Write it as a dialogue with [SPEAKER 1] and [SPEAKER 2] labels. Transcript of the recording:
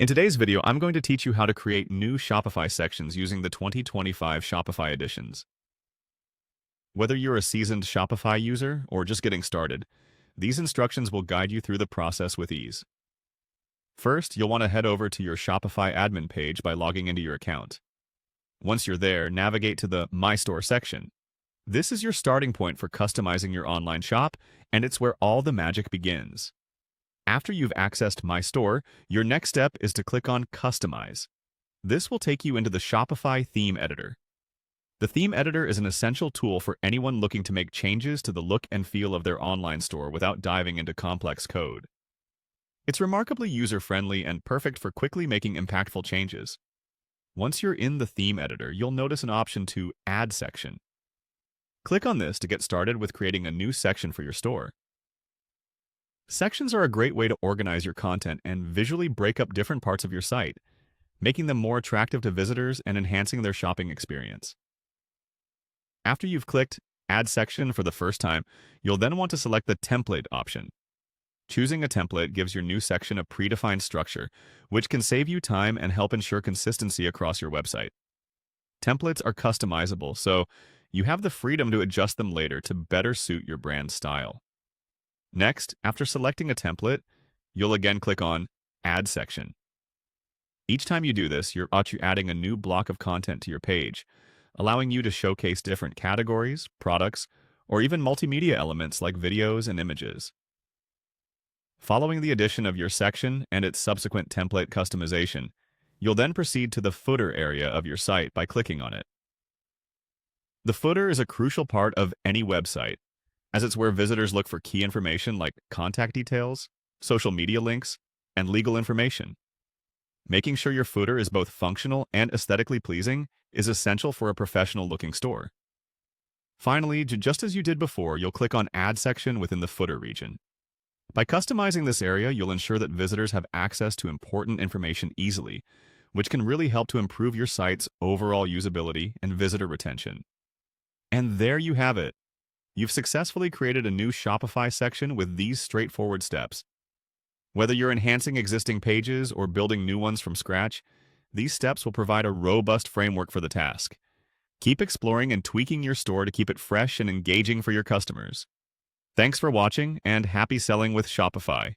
[SPEAKER 1] In today's video, I'm going to teach you how to create new Shopify sections using the 2025 Shopify editions. Whether you're a seasoned Shopify user or just getting started, these instructions will guide you through the process with ease. First, you'll want to head over to your Shopify admin page by logging into your account. Once you're there, navigate to the My Store section. This is your starting point for customizing your online shop, and it's where all the magic begins. After you've accessed My Store, your next step is to click on Customize. This will take you into the Shopify theme editor. The theme editor is an essential tool for anyone looking to make changes to the look and feel of their online store without diving into complex code. It's remarkably user-friendly and perfect for quickly making impactful changes. Once you're in the theme editor, you'll notice an option to Add Section. Click on this to get started with creating a new section for your store. Sections are a great way to organize your content and visually break up different parts of your site, making them more attractive to visitors and enhancing their shopping experience. After you've clicked Add Section for the first time, you'll then want to select the Template option. Choosing a template gives your new section a predefined structure, which can save you time and help ensure consistency across your website. Templates are customizable, so you have the freedom to adjust them later to better suit your brand style. Next, after selecting a template, you'll again click on Add Section. Each time you do this, you're adding a new block of content to your page, allowing you to showcase different categories, products, or even multimedia elements like videos and images. Following the addition of your section and its subsequent template customization, you'll then proceed to the footer area of your site by clicking on it. The footer is a crucial part of any website, as it's where visitors look for key information like contact details, social media links, and legal information. Making sure your footer is both functional and aesthetically pleasing is essential for a professional-looking store. Finally, just as you did before, you'll click on Add Section within the footer region. By customizing this area, you'll ensure that visitors have access to important information easily, which can really help to improve your site's overall usability and visitor retention. And there you have it. You've successfully created a new Shopify section with these straightforward steps. Whether you're enhancing existing pages or building new ones from scratch, these steps will provide a robust framework for the task. Keep exploring and tweaking your store to keep it fresh and engaging for your customers. Thanks for watching, and happy selling with Shopify.